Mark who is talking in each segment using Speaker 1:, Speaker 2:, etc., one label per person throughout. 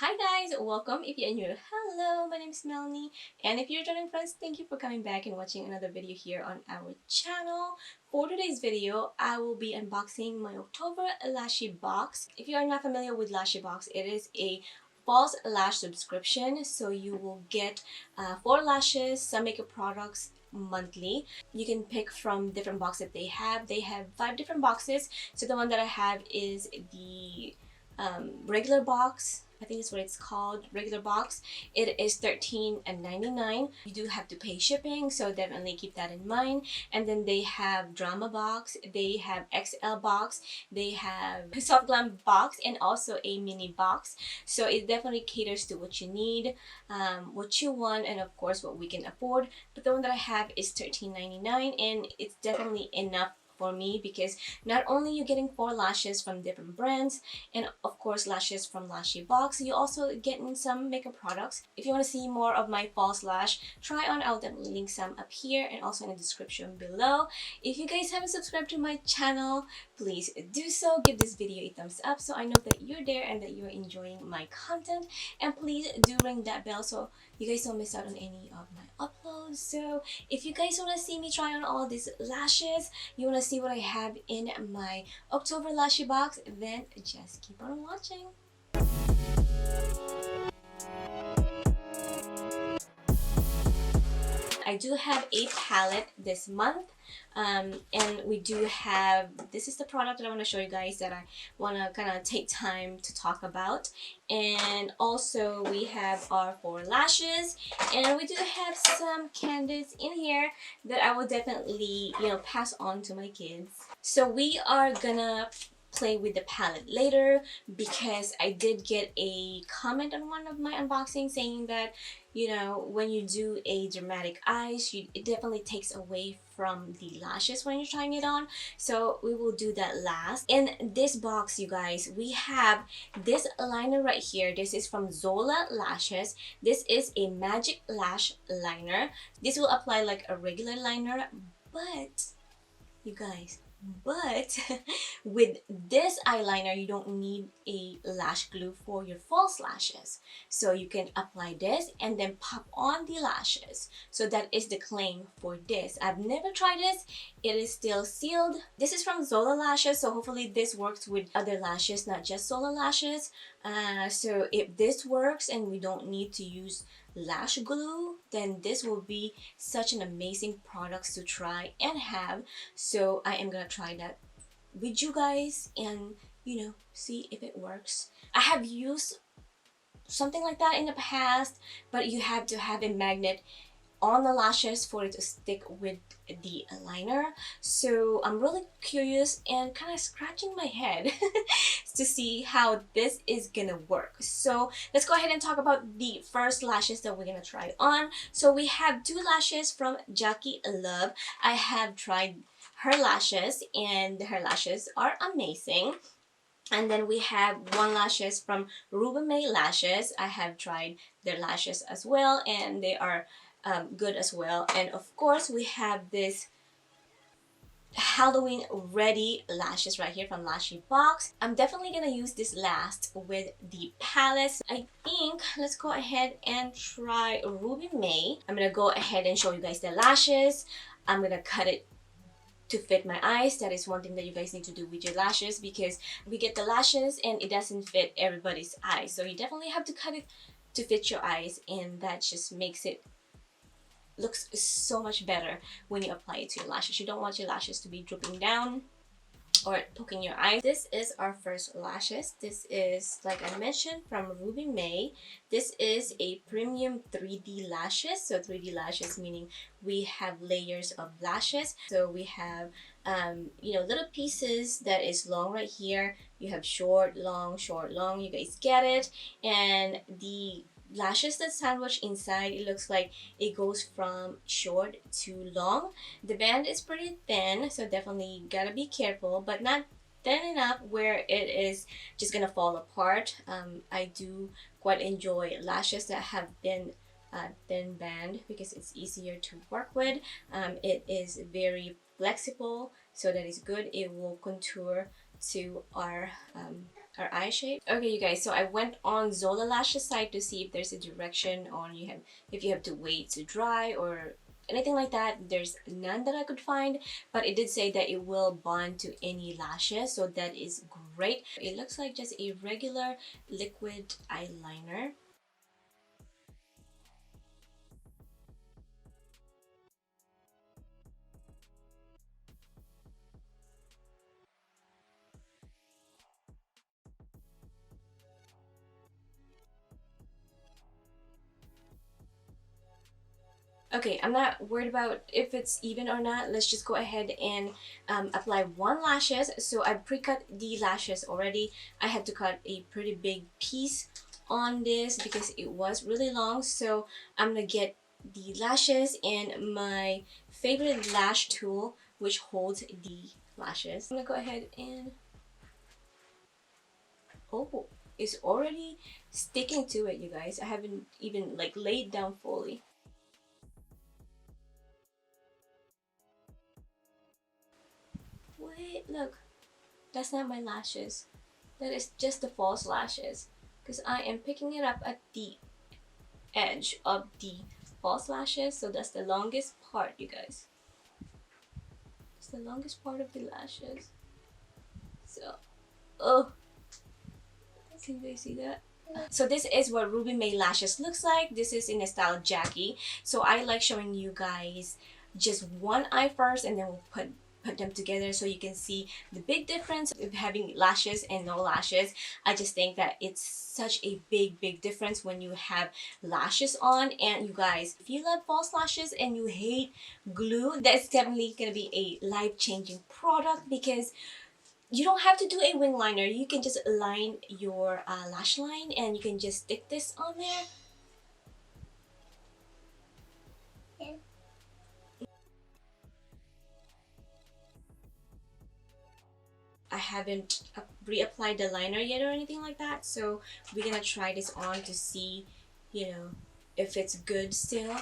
Speaker 1: Hi guys, welcome. If you're new, hello, my name is Melanie, and if you're joining friends, thank you for coming back and watching another video here on our channel. For today's video, I will be unboxing my October Lashy box. If you are not familiar with Lashybox, it is a false lash subscription, so you will get 4 lashes, some makeup products monthly. You can pick from different boxes that they have. They have 5 different boxes, so the one that I have is the regular box. I think that's what it's called, regular box. It is $13.99. You do have to pay shipping, so definitely keep that in mind. And then they have drama box, they have XL box, they have soft glam box, and also a mini box. So it definitely caters to what you need, what you want, and of course what we can afford. But the one that I have is $13.99, and it's definitely enough for me because not only you're getting 4 lashes from different brands and of course lashes from Lashybox, you also getting some makeup products. If you want to see more of my false lash try on, I'll definitely link some up here and also in the description below. If you guys haven't subscribed to my channel, please do so. Give this video a thumbs up so I know that you're there and that you're enjoying my content, and please do ring that bell so you guys don't miss out on any of my uploads. So if you guys want to see me try on all these lashes, you want to see what I have in my October Lashy box, then just keep on watching. I do have a palette this month, and we do have, this is the product that I want to show you guys that I want to kind of take time to talk about. And also we have our 4 lashes, and we do have some candies in here that I will definitely, pass on to my kids. So we are gonna play with the palette later because I did get a comment on one of my unboxings saying that when you do a dramatic eyes, it definitely takes away from the lashes when you're trying it on. So we will do that last. In this box, you guys, we have this liner right here. This is from Zola Lashes. This is a magic lash liner. This will apply like a regular liner, but you guys, with this eyeliner you don't need a lash glue for your false lashes, so you can apply this and then pop on the lashes. So that is the claim for this. I've never tried this, it is still sealed. This is from Zola Lashes, so hopefully this works with other lashes, not just Zola Lashes. So if this works and we don't need to use lash glue, then this will be such an amazing product to try and have. So I am gonna try that with you guys and see if it works. I have used something like that in the past, but you have to have a magnet on the lashes for it to stick with the liner. So I'm really curious and kind of scratching my head to see how this is gonna work. So let's go ahead and talk about the first lashes that we're gonna try on. So we have 2 lashes from Jacky Luvv. I have tried her lashes and her lashes are amazing. And then we have 1 lashes from RubyMay Lashes. I have tried their lashes as well and they are good as well. And of course we have this Halloween ready lashes right here from Lashybox. I'm definitely gonna use this last with the palettes. I think let's go ahead and try RubyMay. I'm gonna go ahead and show you guys the lashes. I'm gonna cut it to fit my eyes. That is one thing that you guys need to do with your lashes, because we get the lashes and it doesn't fit everybody's eyes. So you definitely have to cut it to fit your eyes, and that just makes it looks so much better when you apply it to your lashes. You don't want your lashes to be drooping down or poking your eyes. This is our first lashes. This is, like I mentioned, from RubyMay. This is a premium 3D lashes. So 3D lashes meaning we have layers of lashes. So we have little pieces that is long right here. You have short, long, short, long. You guys get it. And the lashes that sandwich inside, it looks like it goes from short to long. The band is pretty thin, so definitely gotta be careful, but not thin enough where it is just gonna fall apart. I do quite enjoy lashes that have been thin band because it's easier to work with. It is very flexible, so that is good. It will contour to our our eye shape. Okay, you guys, so I went on Zola Lashes site to see if there's a direction on if you have to wait to dry or anything like that. There's none that I could find, but it did say that it will bond to any lashes, so that is great. It looks like just a regular liquid eyeliner. Okay, I'm not worried about if it's even or not. Let's just go ahead and apply one lashes. So I pre-cut the lashes already. I had to cut a pretty big piece on this because it was really long. So I'm gonna get the lashes and my favorite lash tool, which holds the lashes. I'm gonna go ahead and, oh, it's already sticking to it, you guys. I haven't even like laid down fully. Wait, look. That's not my lashes. That is just the false lashes. Because I am picking it up at the edge of the false lashes. So that's the longest part, you guys. It's the longest part of the lashes. So, oh, can you guys see that? So this is what RubyMay lashes looks like. This is in the style Jacky. So I like showing you guys just one eye first, and then we'll put them together so you can see the big difference of having lashes and no lashes. I just think that it's such a big difference when you have lashes on. And you guys, if you love false lashes and you hate glue, that's definitely gonna be a life-changing product, because you don't have to do a wing liner. You can just line your lash line and you can just stick this on there. I haven't reapplied the liner yet or anything like that, so we're gonna try this on to see, you know, if it's good still.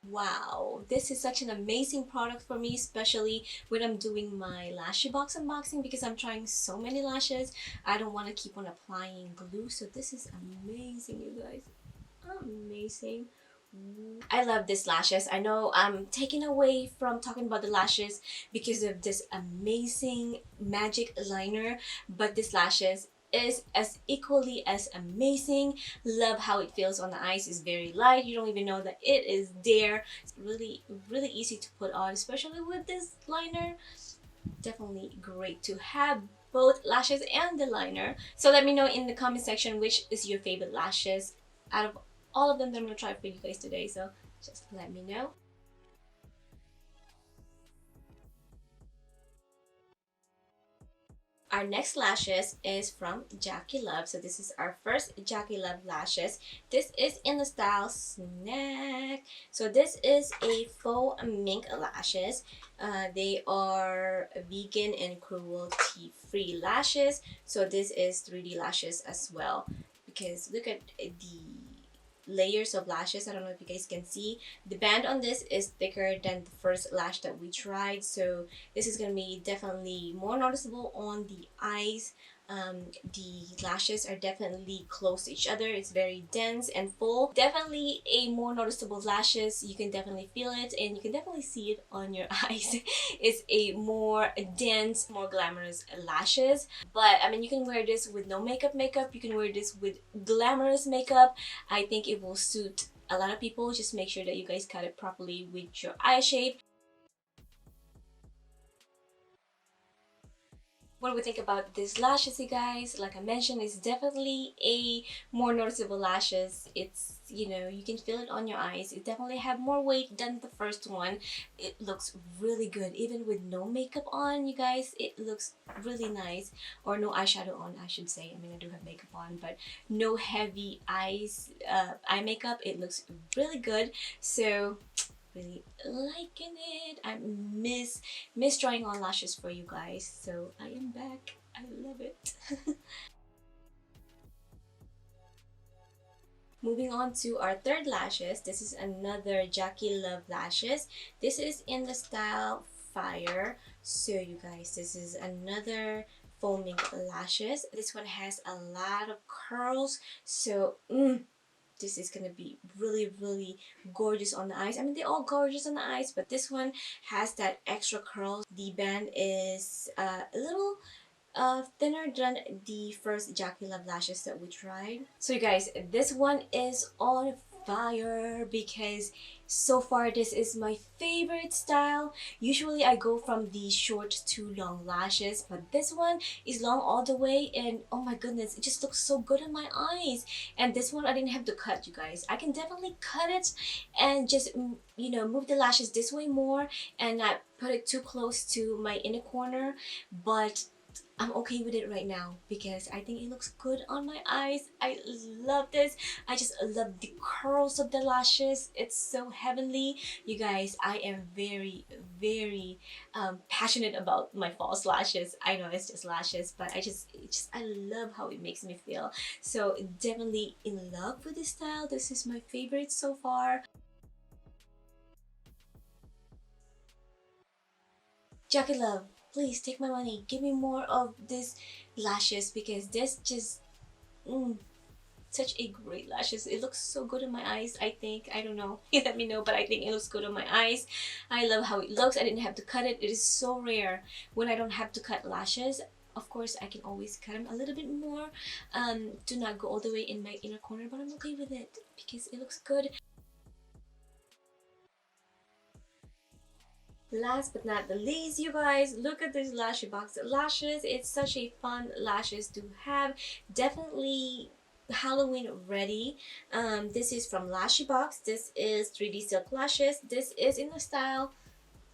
Speaker 1: Wow, this is such an amazing product for me, especially when I'm doing my Lashybox unboxing, because I'm trying so many lashes. I don't want to keep on applying glue, so this is amazing, you guys. Amazing. I love these lashes. I know I'm taken away from talking about the lashes because of this amazing magic liner, but this lashes is as equally as amazing. Love how it feels on the eyes. It's very light. You don't even know that it is there. It's really easy to put on, especially with this liner. Definitely great to have both lashes and the liner. So let me know in the comment section which is your favorite lashes out of all of them that I'm gonna try for you guys today. So just let me know. Our next lashes is from Jacky Luvv. So this is our first Jacky Luvv Lashes. This is in the style Snack. So this is a faux mink lashes. They are vegan and cruelty-free lashes. So this is 3D lashes as well. Because look at the layers of lashes. I don't know if you guys can see. The band on this is thicker than the first lash that we tried, so this is going to be definitely more noticeable on the eyes. The lashes are definitely close to each other. It's very dense and full. Definitely a more noticeable lashes. You can definitely feel it, and you can definitely see it on your eyes. It's a more dense, more glamorous lashes. But I mean, you can wear this with no makeup. You can wear this with glamorous makeup. I think it will suit a lot of people. Just make sure that you guys cut it properly with your eye shape. What do we think about these lashes, you guys? Like I mentioned, it's definitely a more noticeable lashes. It's, you know, you can feel it on your eyes. It definitely have more weight than the first one. It looks really good even with no makeup on, you guys. It looks really nice. Or no eyeshadow on, I should say. I mean, I do have makeup on, but no heavy eye makeup. It looks really good. So really liking it. I miss drawing on lashes for you guys, so I am back. I love it. Moving on to our third lashes. This is another Jacky Luvv Lashes. This is in the style fire. So you guys, this is another Faux Mink lashes. This one has a lot of curls, so this is gonna be really gorgeous on the eyes. I mean, they're all gorgeous on the eyes, but this one has that extra curl. The band is a little thinner than the first Jacky Luvv Lashes that we tried. So you guys, this one is on fire because so far this is my favorite style. Usually I go from the short to long lashes, but this one is long all the way, and oh my goodness, it just looks so good on my eyes. And this one I didn't have to cut, you guys. I can definitely cut it and just, you know, move the lashes this way more and not put it too close to my inner corner, but I'm okay with it right now because I think it looks good on my eyes. I love this. I just love the curls of the lashes. It's so heavenly. You guys, I am very passionate about my false lashes. I know it's just lashes, but I love how it makes me feel. So definitely in love with this style. This is my favorite so far. Jacky Luvv, please take my money. Give me more of these lashes because this just such a great lashes. It looks so good on my eyes. I think, I don't know, you let me know, but I think it looks good on my eyes. I love how it looks. I didn't have to cut it. It is so rare when I don't have to cut lashes. Of course, I can always cut them a little bit more to not go all the way in my inner corner, but I'm okay with it because it looks good. Last but not the least, you guys, look at this Lashybox lashes. It's such a fun lashes to have. Definitely Halloween ready. This is from Lashybox. This is 3D silk lashes. This is in the style,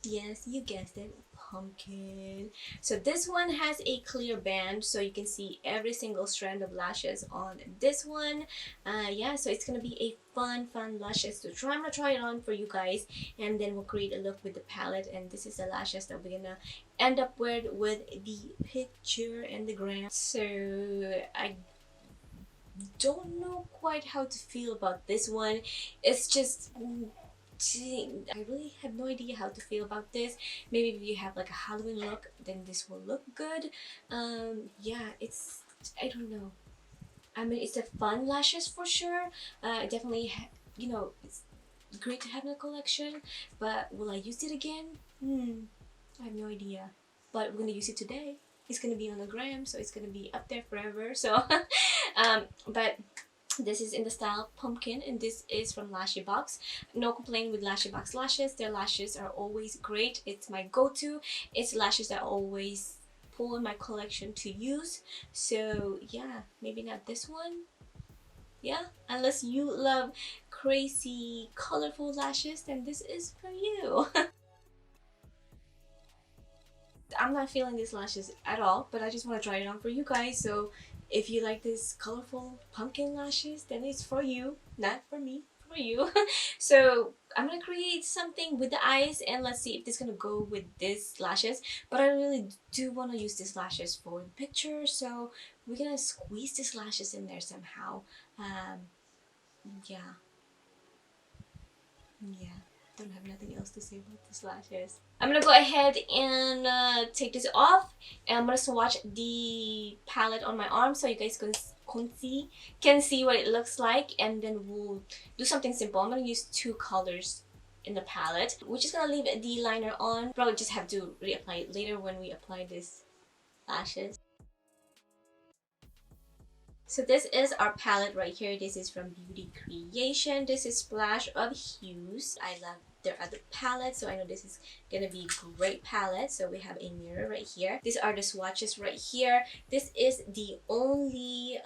Speaker 1: yes, you guessed it, pumpkin. So this one has a clear band so you can see every single strand of lashes on this one. Yeah, so it's gonna be a fun lashes to try. I'm gonna try it on for you guys and then we'll create a look with the palette, and this is the lashes that we're gonna end up with the picture and the gram. So I don't know quite how to feel about this one. It's just I really have no idea how to feel about this. Maybe if you have like a Halloween look, then this will look good. Yeah, it's, I don't know. I mean, it's a fun lashes for sure. Definitely, you know, it's great to have in a collection. But will I use it again? I have no idea. But we're gonna use it today. It's gonna be on the gram, so it's gonna be up there forever. So, but this is in the style pumpkin, and this is from Lashybox. No complaint with Lashybox lashes. Their lashes are always great. It's my go-to. It's lashes that I always pull in my collection to use. So yeah, maybe not this one. Yeah, unless you love crazy colorful lashes, then this is for you. I'm not feeling these lashes at all, but I just want to try it on for you guys. So if you like this colorful pumpkin lashes, then it's for you, not for me, for you. So I'm gonna create something with the eyes, and let's see if this is gonna go with these lashes. But I really do want to use these lashes for the picture, so we're gonna squeeze these lashes in there somehow. Yeah. Yeah, don't have nothing else to say about these lashes. I'm gonna go ahead and take this off, and I'm gonna swatch the palette on my arm so you guys can see what it looks like, and then we'll do something simple. I'm gonna use two colors in the palette. We're just gonna leave the liner on. Probably just have to reapply it later when we apply this lashes. So this is our palette right here. This is from Beauty Creation. This is Splash of Hues. I love their other palettes, so I know this is gonna be a great palette. So we have a mirror right here. These are the swatches right here. This is the only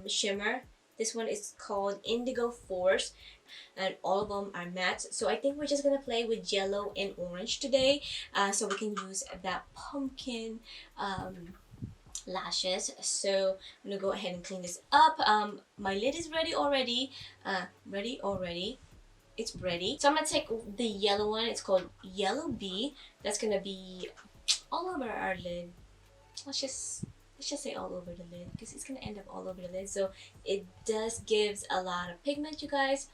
Speaker 1: shimmer. This one is called Indigo Force, and all of them are matte. So I think we're just gonna play with yellow and orange today, so we can use that pumpkin lashes. So I'm gonna go ahead and clean this up. My lid is ready already. It's ready. So I'm gonna take the yellow one. It's called Yellow Bee. That's gonna be all over our lid. Let's just say all over the lid because it's gonna end up all over the lid. So it does gives a lot of pigment, you guys.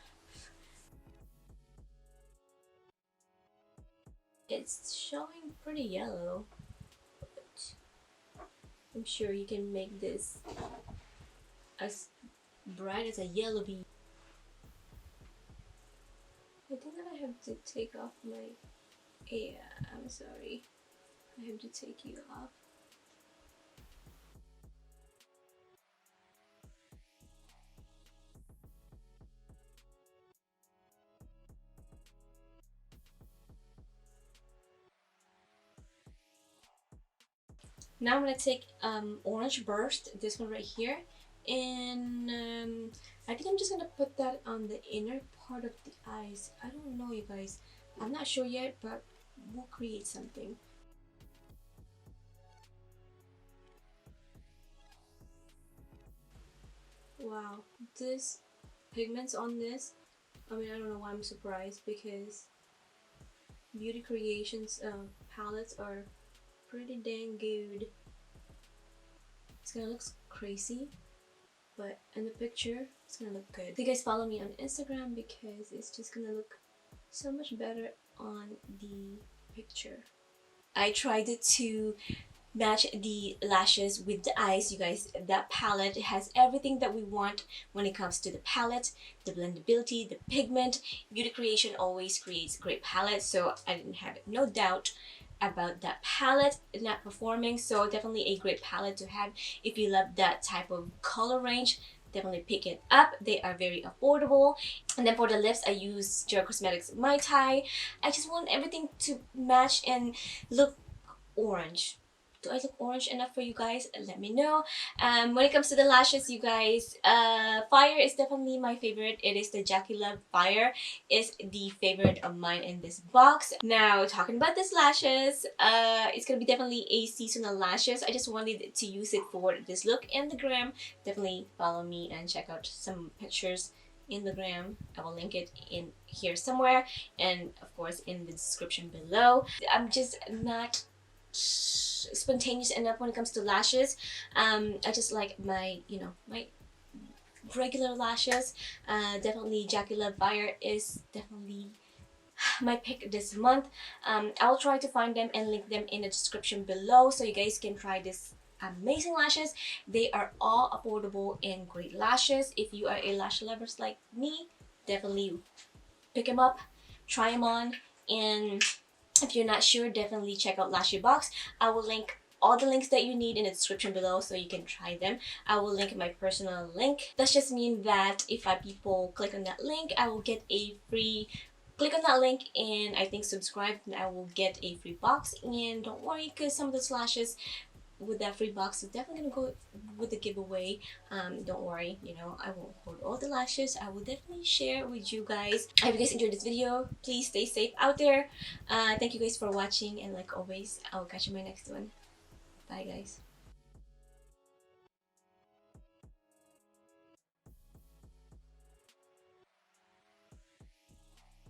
Speaker 1: It's showing pretty yellow, but I'm sure you can make this as bright as a yellow bee. I think that I have to take off my... Yeah, I'm sorry. I have to take you off. Now I'm gonna take Orange Burst, this one right here, and I think I'm just gonna put that on the inner part of the eyes. I don't know, you guys. I'm not sure yet, but we'll create something. Wow, this pigments on this, I mean, I don't know why I'm surprised, because Beauty Creations palettes are pretty dang good. It's gonna look crazy, but in the picture it's gonna look good. So you guys follow me on Instagram because it's just gonna look so much better on the picture. I tried to match the lashes with the eyes, you guys. That palette has everything that we want when it comes to the palette, the blendability, the pigment. Beauty Creation always creates great palettes, so I didn't have no doubt about that palette not performing. So definitely a great palette to have if you love that type of color range. Definitely pick it up. They are very affordable. And then for the lips, I use Gel Cosmetics Mai Tai. I just want everything to match and look orange. Do I look orange enough for you guys? Let me know. When it comes to the lashes, you guys, Fire is definitely my favorite. It is the Jacky Luvv Fire. Is the favorite of mine in this box. Now, talking about these lashes, it's gonna be definitely a seasonal lashes. I just wanted to use it for this look in the gram. Definitely follow me and check out some pictures in the gram. I will link it in here somewhere, and of course in the description below. I'm just not spontaneous enough when it comes to lashes. I just like my, you know, my regular lashes. Definitely Jacky Luvv Fire is definitely my pick this month. I will try to find them and link them in the description below so you guys can try this amazing lashes. They are all affordable and great lashes. If you are a lash lovers like me, definitely pick them up, try them on, and if you're not sure, definitely check out Lashybox. I will link all the links that you need in the description below so you can try them. I will link my personal link. That just means that if people click on that link, I will get a free... Click on that link and I think subscribe, and I will get a free box. And don't worry, because some of the lashes with that free box is definitely gonna go with the giveaway. Don't worry, you know, I won't hold all the lashes. I will definitely share with you guys. I hope you guys enjoyed this video. Please stay safe out there. Thank you guys for watching, and like always, I will catch you in my next one. Bye guys.